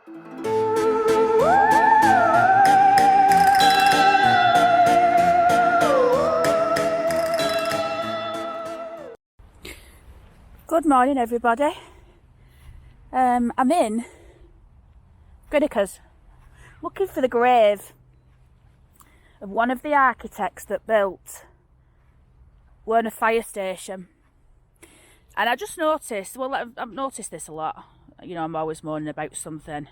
Good morning, everybody. I'm in Greenacres, looking for the grave of one of the architects that built Werneth Firestation. And I just noticed, well, I've noticed this a lot. You know, I'm always moaning about something.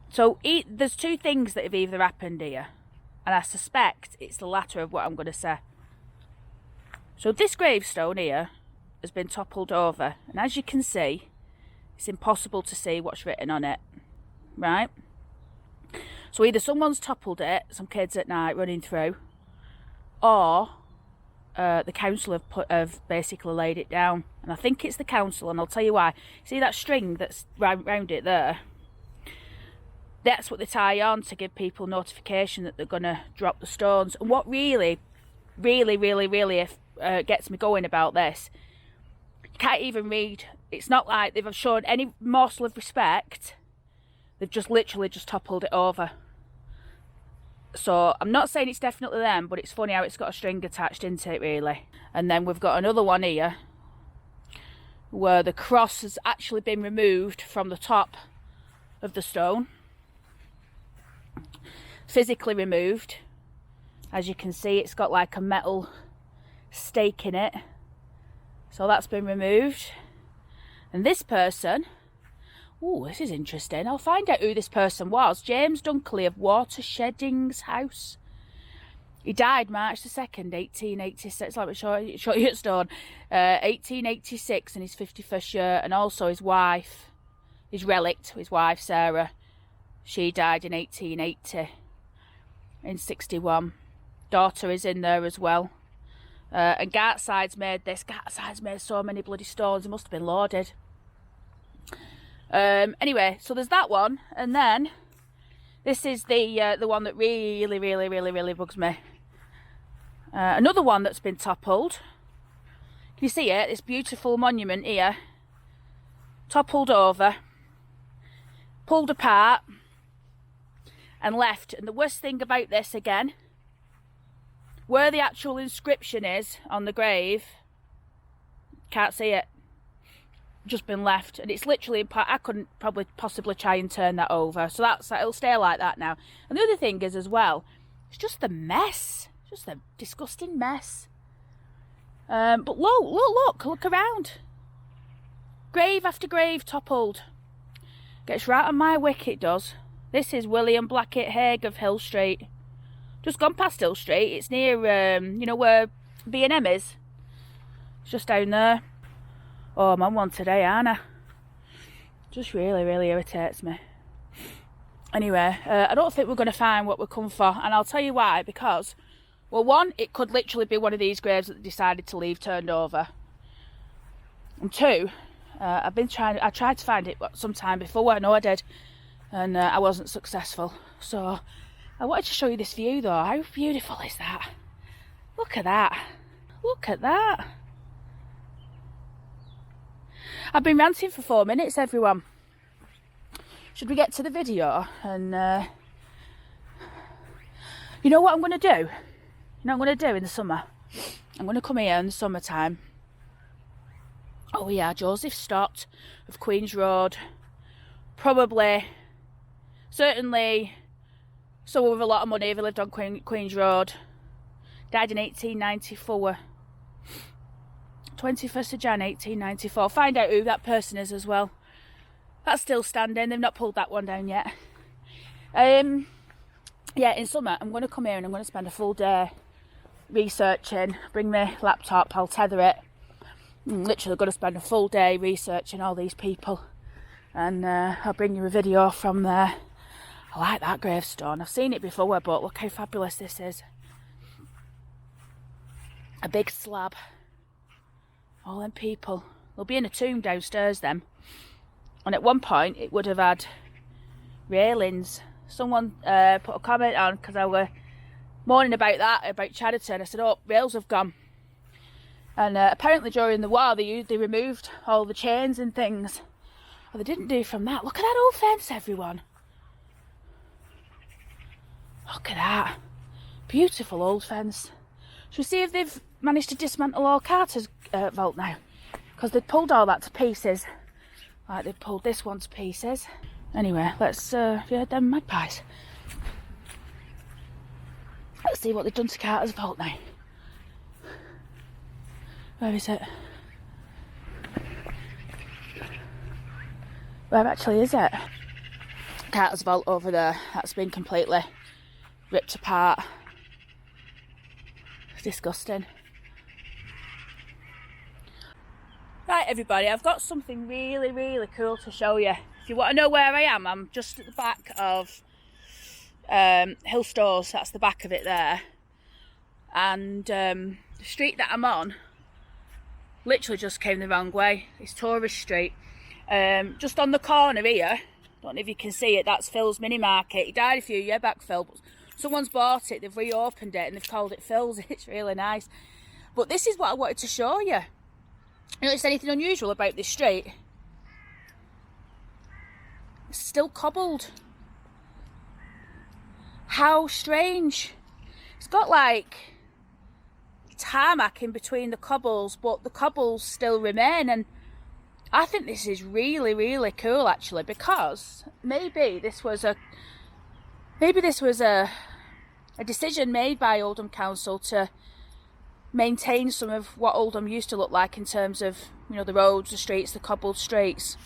So there's two things that have either happened here, and I suspect it's the latter of what I'm going to say. So this gravestone here has been toppled over, and as you can see, it's impossible to see what's written on it, right? So either someone's toppled it, some kids at night running through, or the council have basically laid it down. And I think it's the council, and I'll tell you why. See that string that's round it there? That's what they tie on to give people notification that they're going to drop the stones. And what really gets me going about this, you can't even read. It's not like they've shown any morsel of respect. They've just literally just toppled it over. So I'm not saying it's definitely them, but it's funny how it's got a string attached into it, really. And then we've got another one here where the cross has actually been removed from the top of the stone. Physically removed. As you can see, it's got like a metal stake in it. So that's been removed. And this person, oh, this is interesting. I'll find out who this person was. James Dunkley of Watersheddings House. He died March the 2nd, 1886. Let me show you at stone. 1886 in his 51st year. And also his wife, his relict, his wife Sarah. She died in 1880. In 61. Daughter is in there as well. And Gartside's made this. Gartside's made so many bloody stones. It must have been loaded. Anyway, so there's that one, and then this is the one that really bugs me. Another one that's been toppled. Can you see it? This beautiful monument here, toppled over, pulled apart, and left. And the worst thing about this, again, where the actual inscription is on the grave, can't see it. Just been left, and it's literally, I couldn't probably possibly try and turn that over, so it'll stay like that now. And the other thing is as well, it's just the mess, just a disgusting mess. But look around, grave after grave toppled. Gets right on my wick, it does. This is William Blackett Haig of Hill Street. Just gone past Hill Street. It's near you know where B&M is. It's just down there. Oh, I'm on one today, aren't I? Just really irritates me. Anyway, I don't think we're going to find what we come for. And I'll tell you why. Because, well, one, it could literally be one of these graves that they decided to leave turned over. And two, I tried to find it sometime before. I know I did. And I wasn't successful. So, I wanted to show you this view, though. How beautiful is that? Look at that. Look at that. I've been ranting for 4 minutes, everyone. Should we get to the video? And you know what I'm going to do? You know what I'm going to do in the summer? I'm going to come here in the summertime. Oh yeah, Joseph Stott of Queen's Road. Probably, certainly, someone with a lot of money if he lived on Queen's Road. Died in 1894. 21st of Jan 1894. Find out who that person is as well. That's still standing. They've not pulled that one down yet. Yeah, in summer I'm going to come here and I'm going to spend a full day researching. Bring my laptop, I'll tether it. I'm literally going to spend a full day researching all these people, and I'll bring you a video from there. I like that gravestone. I've seen it before, but look how fabulous this is. A big slab. All them people. They'll be in a tomb downstairs then. And at one point it would have had railings. Someone put a comment on because I were moaning about that, about Chadderton. I said, oh, rails have gone. And apparently during the war they removed all the chains and things Well, they didn't do from that. Look at that old fence, everyone. Look at that. Beautiful old fence. Shall we see if they've managed to dismantle all Carter's vault now? Because they've pulled all that to pieces. Like they've pulled this one to pieces. Anyway, let's have you heard them magpies? Let's see what they've done to Carter's vault now. Where is it? Where actually is it? Carter's vault over there. That's been completely ripped apart. It's disgusting. Right, everybody, I've got something really, really cool to show you. If you want to know where I am, I'm just at the back of Hill Stores. That's the back of it there. And the street that I'm on literally just came the wrong way. It's Tourist Street. Just on the corner here, don't know if you can see it, that's Phil's Mini Market. He died a few years back, Phil, but someone's bought it, they've reopened it and they've called it Phil's. It's really nice. But this is what I wanted to show you. You notice anything unusual about this street? It's still cobbled. How strange. It's got like tarmac in between the cobbles, but the cobbles still remain, and I think this is really, really cool actually, because maybe this was a decision made by Oldham Council to maintain some of what Oldham used to look like in terms of, you know, the roads, the streets, the cobbled streets.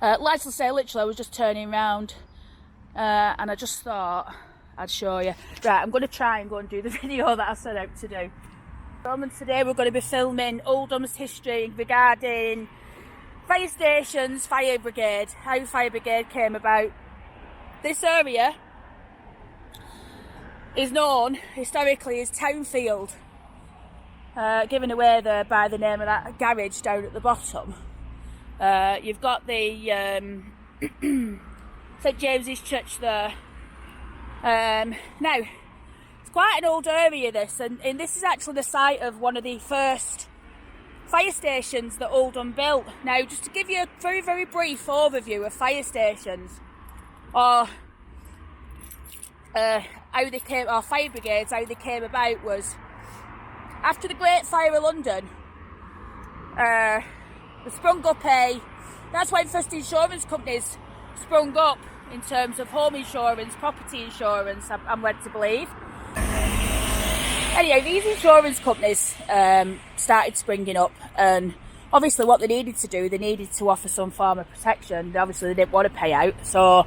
Like I say, literally I was just turning around and I just thought I'd show you. Right, I'm going to try and go and do the video that I set out to do. And today we're going to be filming Oldham's history regarding fire stations, fire brigade, how fire brigade came about. This area is known historically as Townfield, given away there by the name of that garage down at the bottom. You've got the St James's Church there. Now, it's quite an old area this, and this is actually the site of one of the first fire stations that Oldham built. Now, just to give you a very, very brief overview of fire stations, or how they came, or fire brigades, how they came about was after the Great Fire of London. They sprung up that's when first insurance companies sprung up in terms of home insurance, property insurance, I'm led to believe. Anyway, these insurance companies started springing up, and obviously what they needed to do, they needed to offer some form of protection. Obviously they didn't want to pay out, so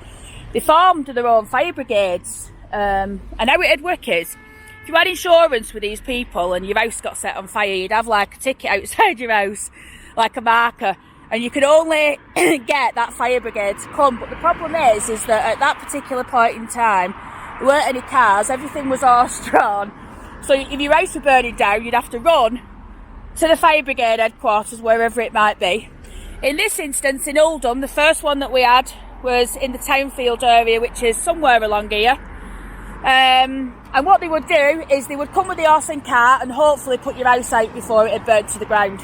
they formed their own fire brigades. And how it'd work is, if you had insurance with these people and your house got set on fire, you'd have like a ticket outside your house, like a marker, and you could only get that fire brigade to come. But the problem is that at that particular point in time, there weren't any cars, everything was horse-drawn. So if your house were burning down, you'd have to run to the fire brigade headquarters, wherever it might be. In this instance, in Oldham, the first one that we had was in the Townfield area, which is somewhere along here. And what they would do is they would come with the horse and cart and hopefully put your house out before it had burnt to the ground.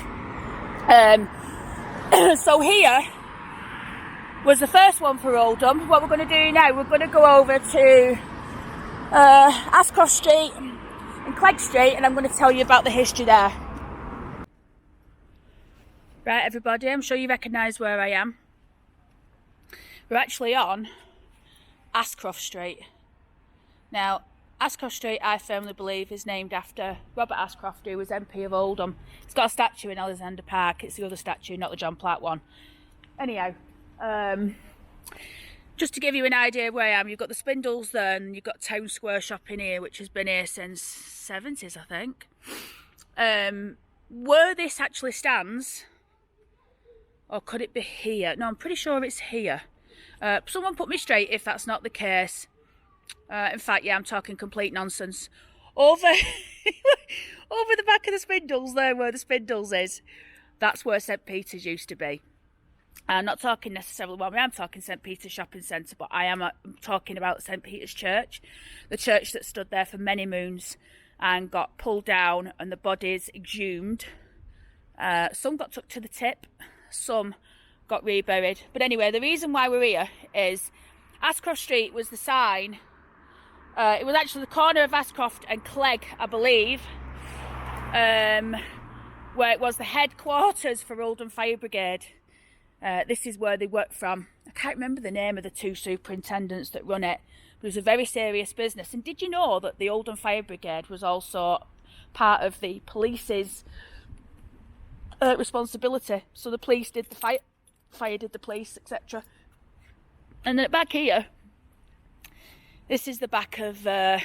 So here was the first one for Oldham. What we're going to do now, we're going to go over to Ascroft Street and Clegg Street, and I'm going to tell you about the history there. Right, everybody, I'm sure you recognise where I am. We're actually on Ascroft Street. Now, Ascroft Street, I firmly believe, is named after Robert Ascroft, who was MP of Oldham. It's got a statue in Alexander Park. It's the other statue, not the John Platt one. Anyhow, just to give you an idea of where I am, you've got the Spindles there, and you've got Town Square Shopping here, which has been here since 70s, I think. Where this actually stands, or could it be here? No, I'm pretty sure it's here. Someone put me straight if that's not the case. In fact, yeah, I'm talking complete nonsense. Over the back of the Spindles there, where the Spindles is, that's where St Peter's used to be. I'm not talking necessarily, well, I am talking St Peter's Shopping Centre, but I'm talking about St Peter's Church, the church that stood there for many moons and got pulled down and the bodies exhumed. Some got took to the tip, some got reburied. But anyway, the reason why we're here is Ascroft Street was the sign. It was actually the corner of Ascroft and Clegg, I believe, where it was the headquarters for Oldham Fire Brigade. This is where they worked from. I can't remember the name of the two superintendents that run it, but it was a very serious business. And did you know that the Oldham Fire Brigade was also part of the police's responsibility? So the police did the fire did the police, etc. And then back here, this is the back of, the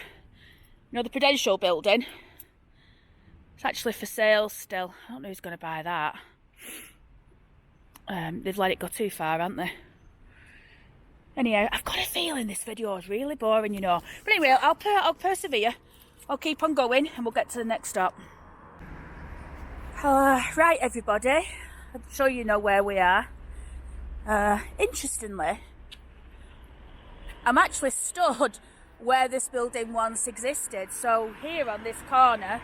Prudential building. It's actually for sale still. I don't know who's going to buy that. They've let it go too far, haven't they? Anyhow, I've got a feeling this video is really boring, you know. But anyway, I'll persevere. I'll keep on going and we'll get to the next stop. Right, everybody. I'm sure you know where we are. Interestingly, I'm actually stood where this building once existed. So here on this corner,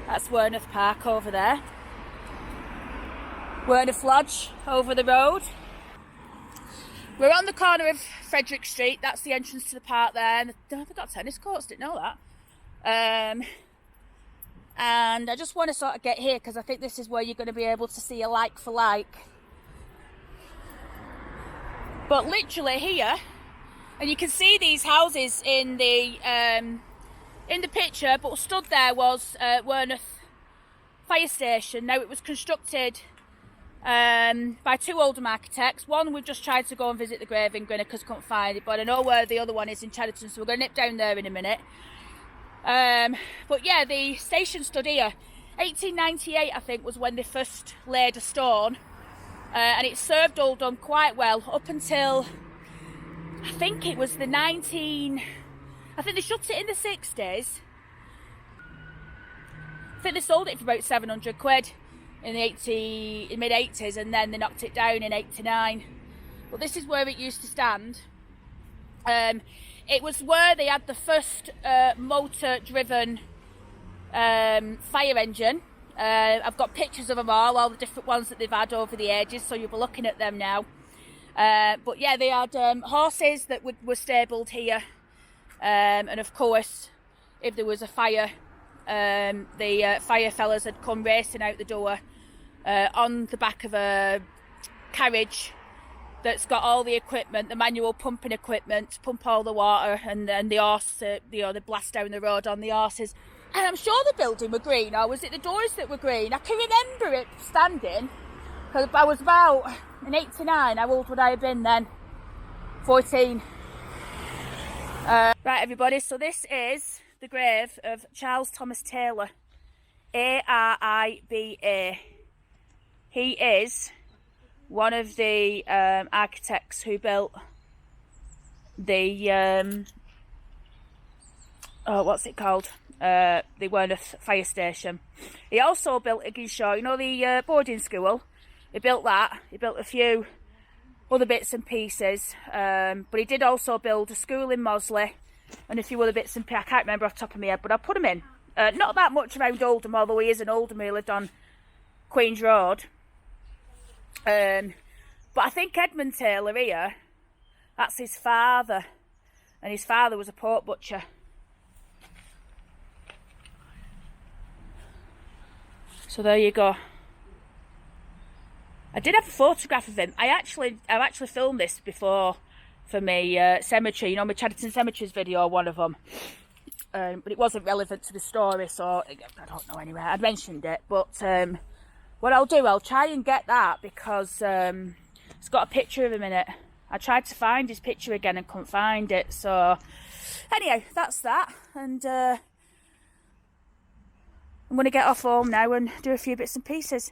that's Werneth Park over there. Werneth Lodge over the road. We're on the corner of Frederick Street. That's the entrance to the park there. And they've got tennis courts, didn't know that. And I just want to sort of get here because I think this is where you're going to be able to see a like for like. But literally here, and you can see these houses in the picture, but stood there was Werneth Firestation. Now it was constructed by two Oldham architects. One we've just tried to go and visit the grave in Greenacres, couldn't find it, but I know where the other one is in Chedderton, so we're going to nip down there in a minute. But yeah, the station stood here. 1898 I think was when they first laid a stone, and it served Oldham quite well up until I think it was I think they shut it in the 60s. I think they sold it for about 700 quid in the mid-80s, and then they knocked it down in 89. But this is where it used to stand. It was where they had the first motor-driven fire engine. I've got pictures of them all the different ones that they've had over the ages, so you'll be looking at them now. But yeah, they had horses that were stabled here, and of course, if there was a fire, the fire fellas had come racing out the door on the back of a carriage that's got all the equipment, the manual pumping equipment to pump all the water, and then the horse, they blast down the road on the horses. And I'm sure the building were green, or was it the doors that were green? I can remember it standing, because I was about in 89, how old would I have been then? 14. Right, everybody, so this is the grave of Charles Thomas Taylor, A-R-I-B-A. He is one of the architects who built the, what's it called? The Werneth Firestation. He also built Higginshaw, you know, the boarding school. He built that. He built a few other bits and pieces. But he did also build a school in Mosley and a few other bits and pieces. I can't remember off the top of my head, but I put him in. Not that much around Oldham, although he is an Oldham who lived on Queen's Road. But I think Edmund Taylor here, that's his father. And his father was a pork butcher. So there you go. I did have a photograph of him. I've actually filmed this before for my cemetery, you know, my Chedderton Cemeteries video, one of them. But it wasn't relevant to the story, so I don't know anyway. I'd mentioned it, but what I'll do, I'll try and get that because it's got a picture of him in it. I tried to find his picture again and couldn't find it. So anyhow, that's that. And I'm going to get off home now and do a few bits and pieces.